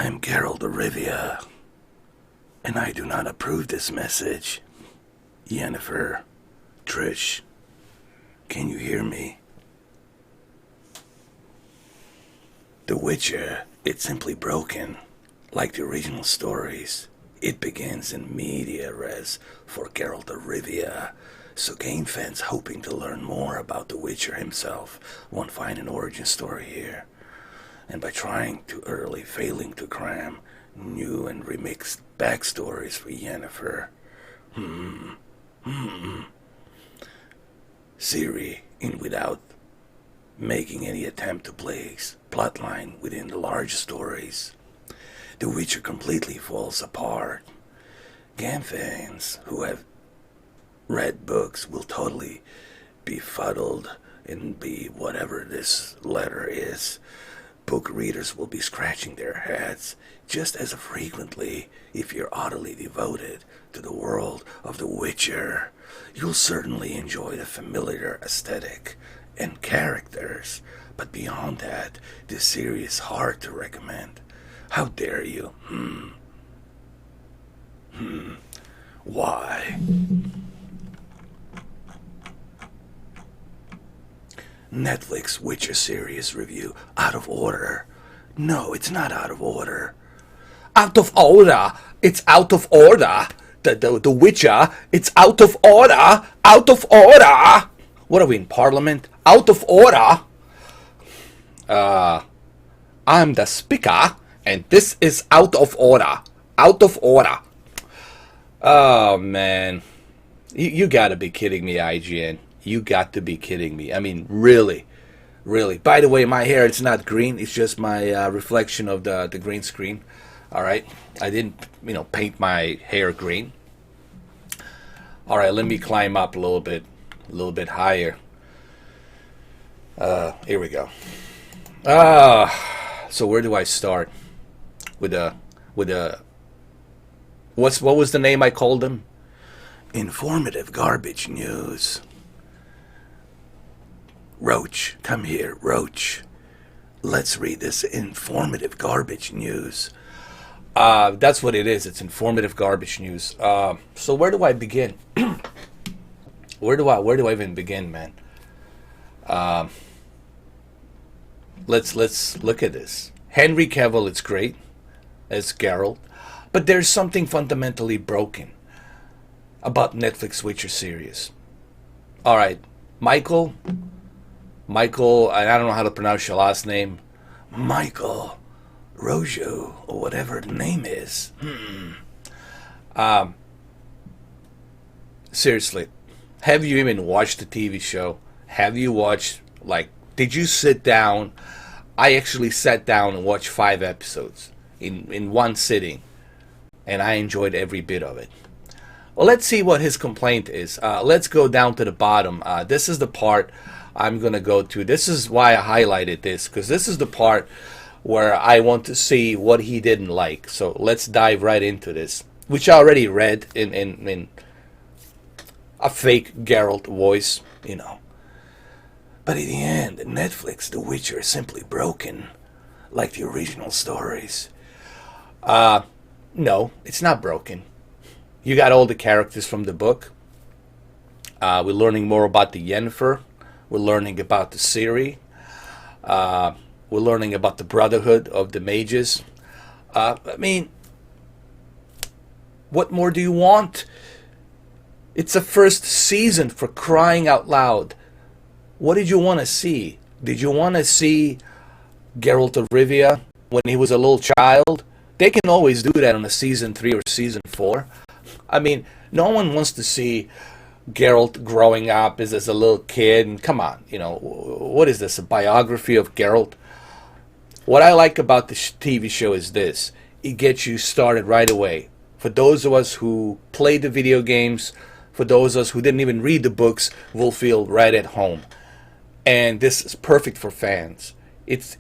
am Geralt of Rivia, and I do not approve this message. Yennefer, Trish, can you hear me? The Witcher, it's simply broken, like the original stories. It begins in media res for Geralt of Rivia, so game fans hoping to learn more about the Witcher himself won't find an origin story here. And by trying too early, failing to cram new and remixed backstories for Yennefer. Ciri, in without making any attempt to place plotline within the large stories, The Witcher completely falls apart. Game fans who have read books will totally be fuddled and be whatever this letter is. Book readers will be scratching their heads just as frequently. If you're utterly devoted to the world of The Witcher, you'll certainly enjoy the familiar aesthetic and characters, but beyond that, this series is hard to recommend. How dare you? Why? Netflix Witcher series review out of order. No, it's not out of order. Out of order. It's out of order. The Witcher. It's out of order. Out of order. What are we in Parliament? Out of order. I'm the speaker, and this is out of order. Out of order. Oh man, you gotta be kidding me, IGN. You got to be kidding me. I mean, really, really. By the way, my hair, it's not green. It's just my reflection of the green screen. All right. I didn't, paint my hair green. All right. Let me climb up a little bit higher. Here we go. So where do I start? What was the name I called them? Informative garbage news. Roach, come here, Roach. Let's read this informative garbage news. That's what it is. It's informative garbage news. So where do I begin? Where do I even begin, man? Let's look at this. Henry Cavill, it's great as Geralt, but there's something fundamentally broken about Netflix Witcher series. All right, Michael, and I don't know how to pronounce your last name. Michael Rojo, or whatever the name is. Seriously, have you even watched the TV show? Have you watched, did you sit down? I actually sat down and watched 5 episodes in one sitting, and I enjoyed every bit of it. Well, let's see what his complaint is. Let's go down to the bottom. This is the part I'm going to go to. This is why I highlighted this, because this is the part where I want to see what he didn't like. So let's dive right into this, which I already read in a fake Geralt voice, But in the end, Netflix The Witcher is simply broken, like the original stories. No, it's not broken. You got all the characters from the book. We're learning more about the Yennefer. We're learning about the Ciri. We're learning about the Brotherhood of the Mages. What more do you want? It's a first season, for crying out loud. What did you want to see? Did you want to see Geralt of Rivia when he was a little child? They can always do that on a season 3 or season 4. No one wants to see Geralt growing up as a little kid. And come on, what is this, a biography of Geralt? What I like about the TV show is this. It gets you started right away. For those of us who played the video games, for those of us who didn't even read the books, will feel right at home. And this is perfect for fans. It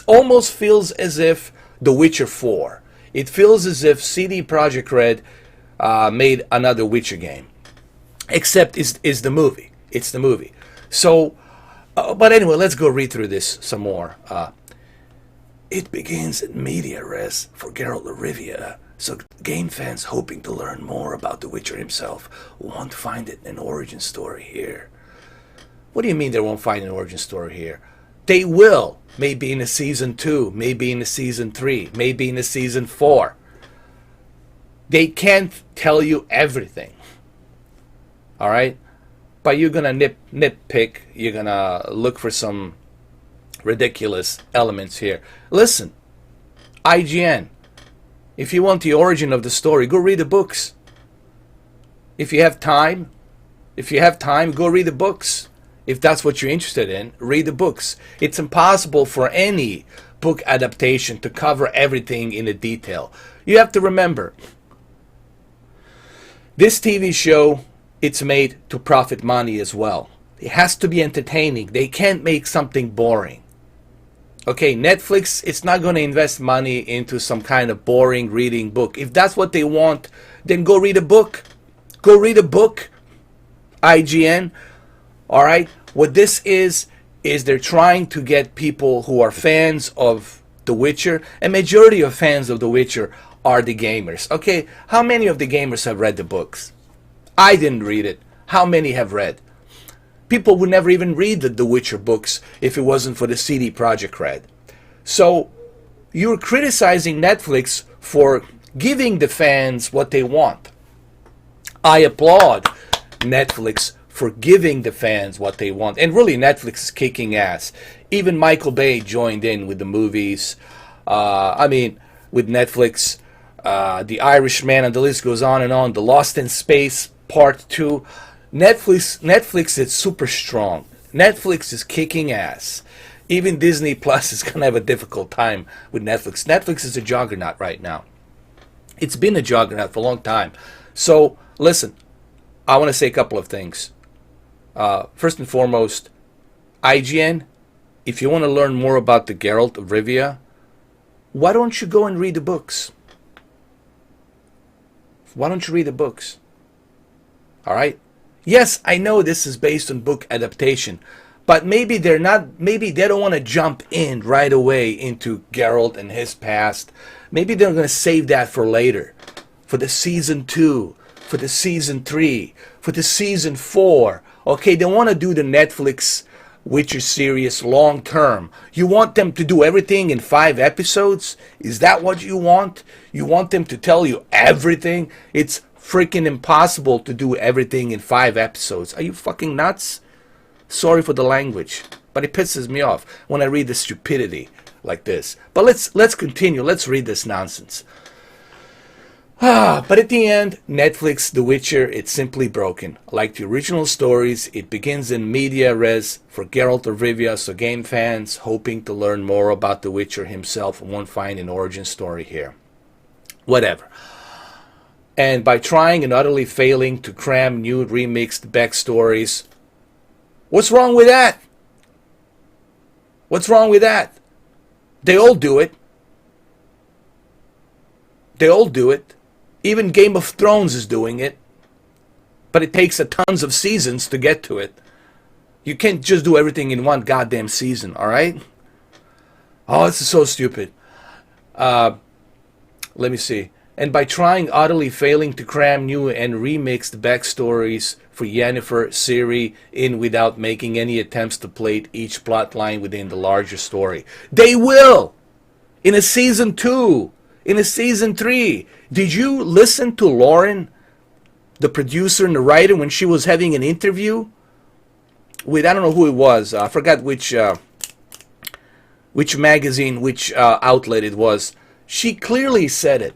almost feels as if The Witcher 4. It feels as if CD Projekt Red made another Witcher game. Except it's the movie. It's the movie. So, but anyway, let's go read through this some more. It begins in media res for Geralt of Rivia, so game fans hoping to learn more about the Witcher himself won't find it an origin story here. What do you mean they won't find an origin story here? They will. Maybe in a season 2, maybe in a season 3, maybe in a season 4. They can't tell you everything. Alright? But you're gonna nitpick, you're gonna look for some ridiculous elements here. Listen, IGN, if you want the origin of the story, go read the books. If you have time, go read the books. If that's what you're interested in, read the books. It's impossible for any book adaptation to cover everything in a detail. You have to remember, this TV show, it's made to profit money as well. It has to be entertaining. They can't make something boring. Okay, Netflix, it's not going to invest money into some kind of boring reading book. If that's what they want, then go read a book. Go read a book, IGN. All right? What this is they're trying to get people who are fans of The Witcher. A majority of fans of The Witcher are the gamers. Okay, how many of the gamers have read the books? I didn't read it. How many have read? People would never even read the Witcher books if it wasn't for the CD Projekt Red. So you're criticizing Netflix for giving the fans what they want. I applaud Netflix for giving the fans what they want. And really, Netflix is kicking ass. Even Michael Bay joined in with the movies. With Netflix, The Irishman, and the list goes on and on. The Lost in Space Part 2. Netflix is super strong. Netflix is kicking ass. Even Disney Plus is going to have a difficult time with Netflix. Netflix is a juggernaut right now. It's been a juggernaut for a long time. So, listen, I want to say a couple of things. First and foremost, IGN, if you want to learn more about the Geralt of Rivia, why don't you go and read the books? Why don't you read the books? All right? Yes, I know this is based on book adaptation, but maybe they don't want to jump in right away into Geralt and his past. Maybe they're going to save that for later, for the season 2, for the season 3, for the season 4. Okay, they want to do the Netflix Witcher series long term. You want them to do everything in 5 episodes? Is that what you want? You want them to tell you everything? It's freaking impossible to do everything in 5 episodes. Are you fucking nuts? Sorry for the language, but it pisses me off when I read the stupidity like this. But let's continue. Let's read this nonsense. But at the end, Netflix, The Witcher, it's simply broken. Like the original stories, it begins in media res for Geralt of Rivia, so game fans hoping to learn more about The Witcher himself won't find an origin story here. Whatever. And by trying and utterly failing to cram new remixed backstories, what's wrong with that? What's wrong with that? They all do it. They all do it. Even Game of Thrones is doing it. But it takes tons of seasons to get to it. You can't just do everything in one goddamn season, alright? Oh, this is so stupid. Let me see. And by trying utterly failing to cram new and remixed backstories for Yennefer, Ciri in without making any attempts to plate each plot line within the larger story. They will! In a season 2, in a season 3. Did you listen to Lauren, the producer and the writer, when she was having an interview with, I don't know who it was, I forgot which magazine, which outlet it was. She clearly said it.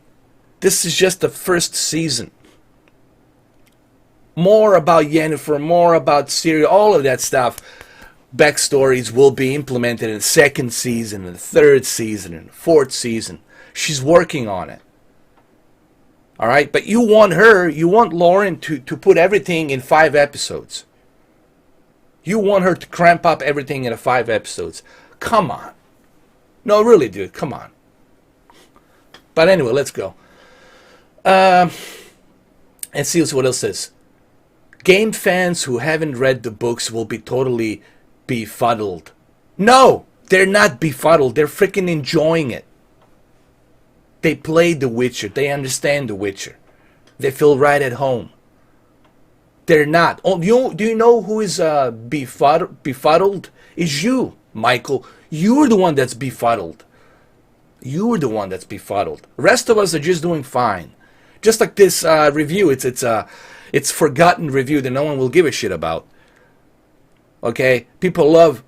This is just the first season. More about Yennefer, more about Ciri, all of that stuff. Backstories will be implemented in the second season, in the third season, in the fourth season. She's working on it. All right? But you want Lauren to put everything in 5 episodes. You want her to cramp up everything in 5 episodes. Come on. No, really, dude, come on. But anyway, let's go. And see what else says. Game fans who haven't read the books will be totally befuddled. No! They're not befuddled. They're freaking enjoying it. They played The Witcher. They understand The Witcher. They feel right at home. They're not. Oh, do you know who is befuddled? Is you, Michael. You're the one that's befuddled. You're the one that's befuddled. The rest of us are just doing fine. Just like this review. It's forgotten review that no one will give a shit about. Okay? People love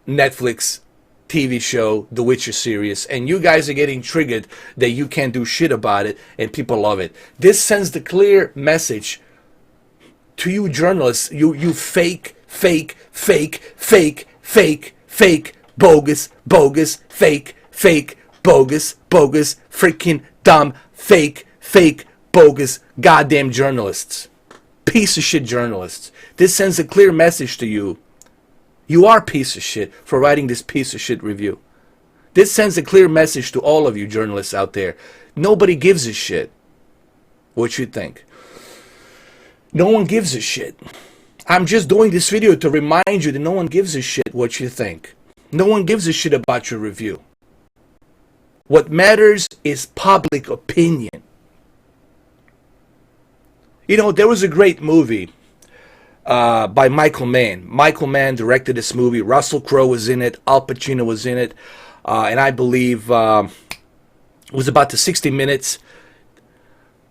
Netflix TV show, The Witcher series, and you guys are getting triggered that you can't do shit about it, and people love it. This sends the clear message to you journalists, you fake, bogus, freaking dumb, fake, bogus, goddamn journalists. Piece of shit journalists. This sends a clear message to you. You are a piece of shit for writing this piece of shit review. This sends a clear message to all of you journalists out there. Nobody gives a shit what you think. No one gives a shit. I'm just doing this video to remind you that no one gives a shit what you think. No one gives a shit about your review. What matters is public opinion. You know, there was a great movie by Michael Mann. Michael Mann directed this movie. Russell Crowe was in it. Al Pacino was in it. And I believe it was about the 60 Minutes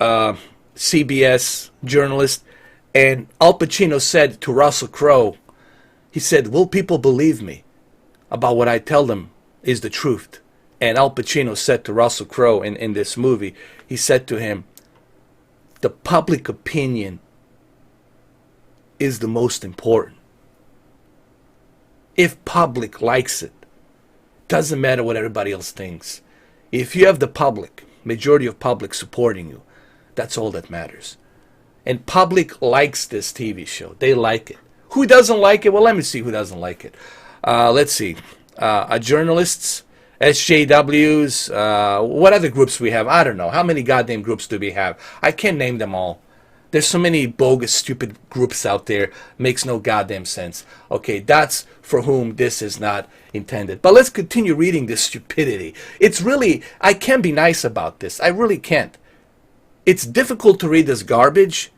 CBS journalist. And Al Pacino said to Russell Crowe, he said, will people believe me about what I tell them is the truth? And Al Pacino said to Russell Crowe in this movie, he said to him, the public opinion is the most important. If public likes it, doesn't matter what everybody else thinks. If you have the public, majority of public supporting you, that's all that matters. And public likes this TV show. They like it. Who doesn't like it? Well, let me see who doesn't like it. Let's see. Journalists, SJWs, what other groups we have? I don't know. How many goddamn groups do we have? I can't name them all. There's so many bogus, stupid groups out there. Makes no goddamn sense. Okay, that's for whom this is not intended. But let's continue reading this stupidity. It's really, I can't be nice about this. I really can't. It's difficult to read this garbage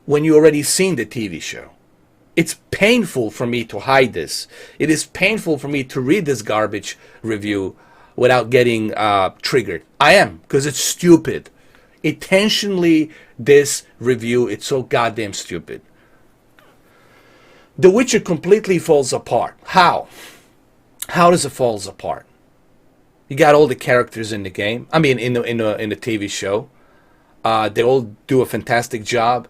when you already seen the TV show. It's painful for me to hide this. It is painful for me to read this garbage review without getting triggered. I am, because it's stupid. Intentionally, this review, it's so goddamn stupid. The Witcher completely falls apart. How? How does it falls apart? You got all the characters in the game. I mean, in the TV show. They all do a fantastic job.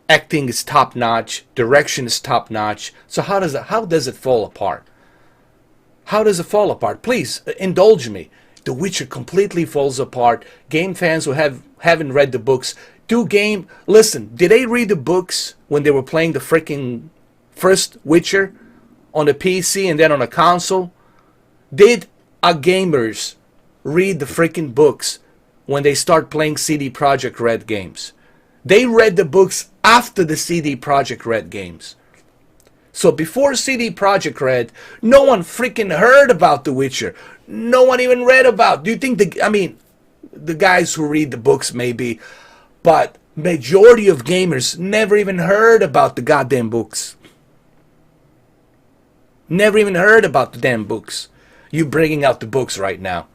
Acting is top notch. Direction is top notch. So how does it fall apart? How does it fall apart? Please indulge me. The Witcher completely falls apart. Game fans who haven't read the books listen, did they read the books when they were playing the freaking first Witcher on the PC and then on a console? Did our gamers read the freaking books when they start playing CD Projekt Red games? They read the books after the CD Projekt Red games. So before CD Projekt Red, no one freaking heard about The Witcher. No one even read about. Do you think the guys who read the books maybe, but majority of gamers never even heard about the goddamn books. Never even heard about the damn books. You bringing out the books right now.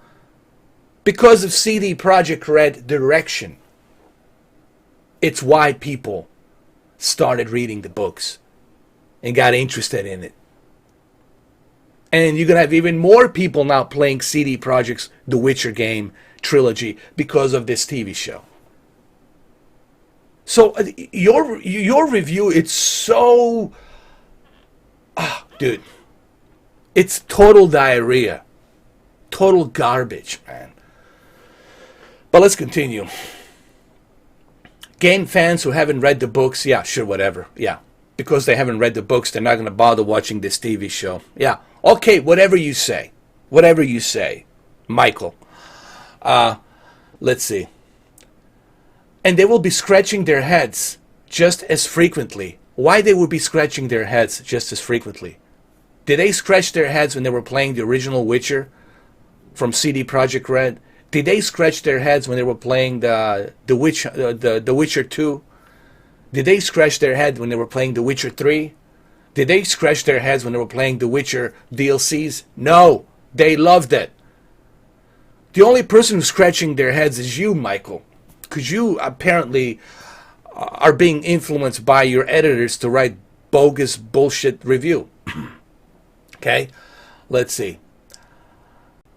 Because of CD Projekt Red direction. It's why people started reading the books and got interested in it. And you're going to have even more people now playing CD Projekt's The Witcher game trilogy because of this TV show. So your review, it's so... dude. It's total diarrhea. Total garbage, man. But let's continue. Game fans who haven't read the books, yeah, sure, whatever. Yeah, because they haven't read the books, they're not going to bother watching this TV show. Yeah, okay, whatever you say. Whatever you say, Michael. Let's see. And they will be scratching their heads just as frequently. Why they would be scratching their heads just as frequently? Did they scratch their heads when they were playing the original Witcher from CD Projekt Red? Did they scratch their heads when they were playing the Witcher 2? Did they scratch their head when they were playing The Witcher 3? Did they scratch their heads when they were playing The Witcher DLCs? No, they loved it. The only person who's scratching their heads is you, Michael, because you apparently are being influenced by your editors to write bogus bullshit review. Okay, let's see.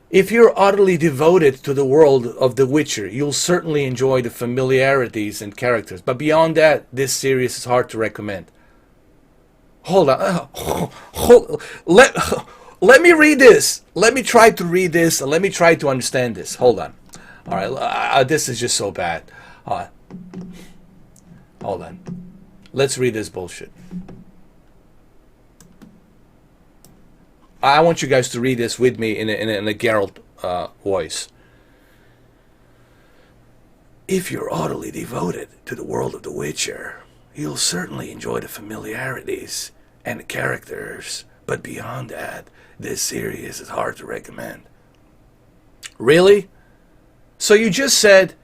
If you're utterly devoted to the world of The Witcher, you'll certainly enjoy the familiarities and characters. But beyond that, this series is hard to recommend. Hold on. Let me read this. Let me try to read this. And let me try to understand this. Hold on. All right. This is just so bad. Hold on. Let's read this bullshit. I want you guys to read this with me in a Geralt voice. If you're utterly devoted to the world of The Witcher, you'll certainly enjoy the familiarities and the characters. But beyond that, this series is hard to recommend. Really? So you just said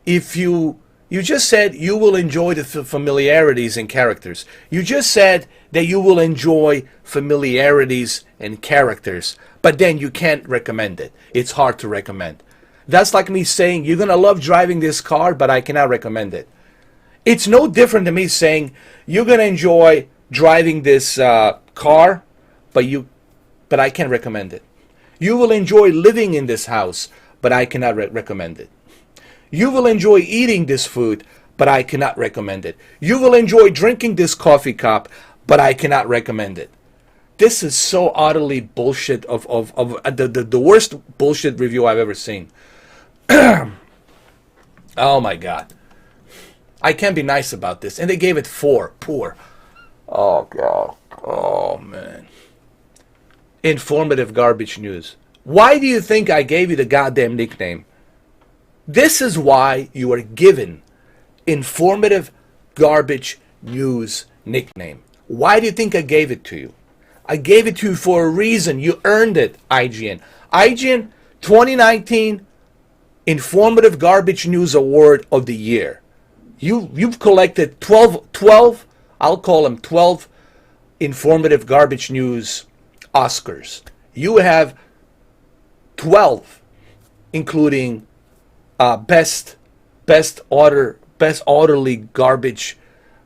you just said you will enjoy the familiarities and characters. You just said that you will enjoy familiarities and characters, but then you can't recommend it. It's hard to recommend. That's like me saying you're going to love driving this car, but I cannot recommend it. It's no different than me saying you're going to enjoy driving this car, but I can't recommend it. You will enjoy living in this house, but I cannot recommend it. You will enjoy eating this food, but I cannot recommend it. You will enjoy drinking this coffee cup, but I cannot recommend it. This is so utterly bullshit of the worst bullshit review I've ever seen. Oh my God. I can't be nice about this. And they gave it 4. Poor. Oh God. Oh man. Informative garbage news. Why do you think I gave you the goddamn nickname? This is why you are given informative garbage news nickname. Why do you think I gave it to you? I gave it to you for a reason. You earned it, IGN. IGN 2019 Informative Garbage News Award of the Year. You've collected 12, I'll call them 12 informative garbage news Oscars. You have 12, including best orderly garbage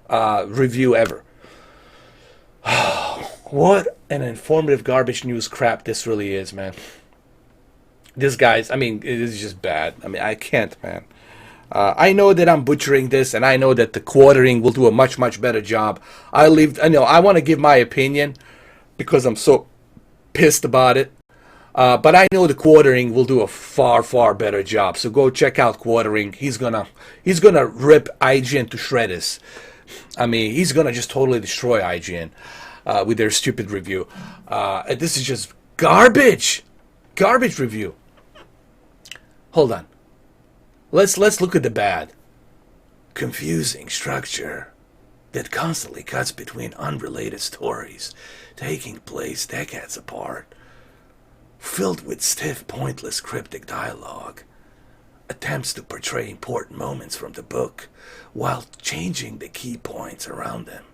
review ever. What an informative garbage news crap this really is, man. This guy's, I mean, it is just bad. I mean, I can't, man. I know that I'm butchering this, and I know that the quartering will do a much better job. I want to give my opinion because I'm so pissed about it. But I know the quartering will do a far better job. So go check out quartering. He's gonna rip IGN to shreds. I mean, he's gonna just totally destroy IGN with their stupid review. This is just garbage review. Hold on. Let's look at the bad. Confusing structure that constantly cuts between unrelated stories taking place decades apart. Filled with stiff, pointless, cryptic dialogue. Attempts to portray important moments from the book while changing the key points around them.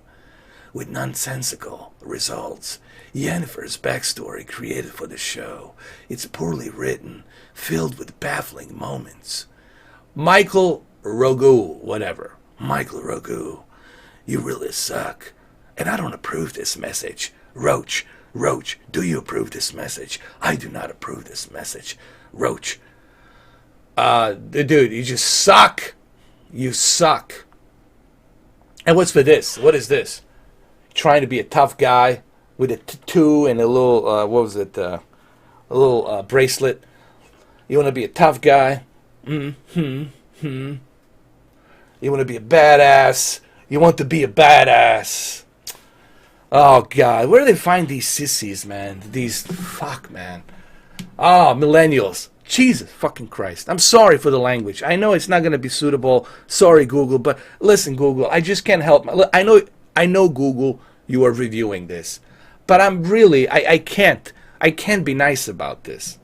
With nonsensical results. Yennefer's backstory created for the show. It's poorly written, filled with baffling moments. Michael Rogu, whatever. Michael Rogu, you really suck. And I don't approve this message. Roach, do you approve this message? I do not approve this message. Roach. Dude, you just suck. You suck. And what's for this? What is this? Trying to be a tough guy with a tattoo and a little, a little bracelet. You want to be a tough guy? You want to be a badass? You want to be a badass? Oh, God. Where do they find these sissies, man? Man. Oh, millennials. Jesus fucking Christ. I'm sorry for the language. I know it's not going to be suitable. Sorry, Google. But listen, Google, I just can't help. I know, Google, you are reviewing this. But I'm really, I can't be nice about this.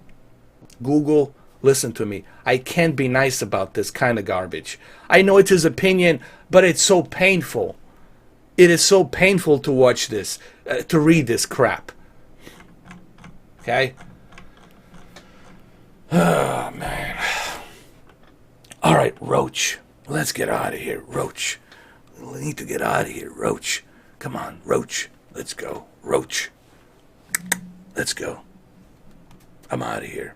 Google, listen to me. I can't be nice about this kind of garbage. I know it's his opinion, but it's so painful. It is so painful to watch this, to read this crap. Okay? Oh, man. All right, Roach. Let's get out of here, Roach. We need to get out of here, Roach. Come on, Roach. Let's go. Roach. Let's go. I'm out of here.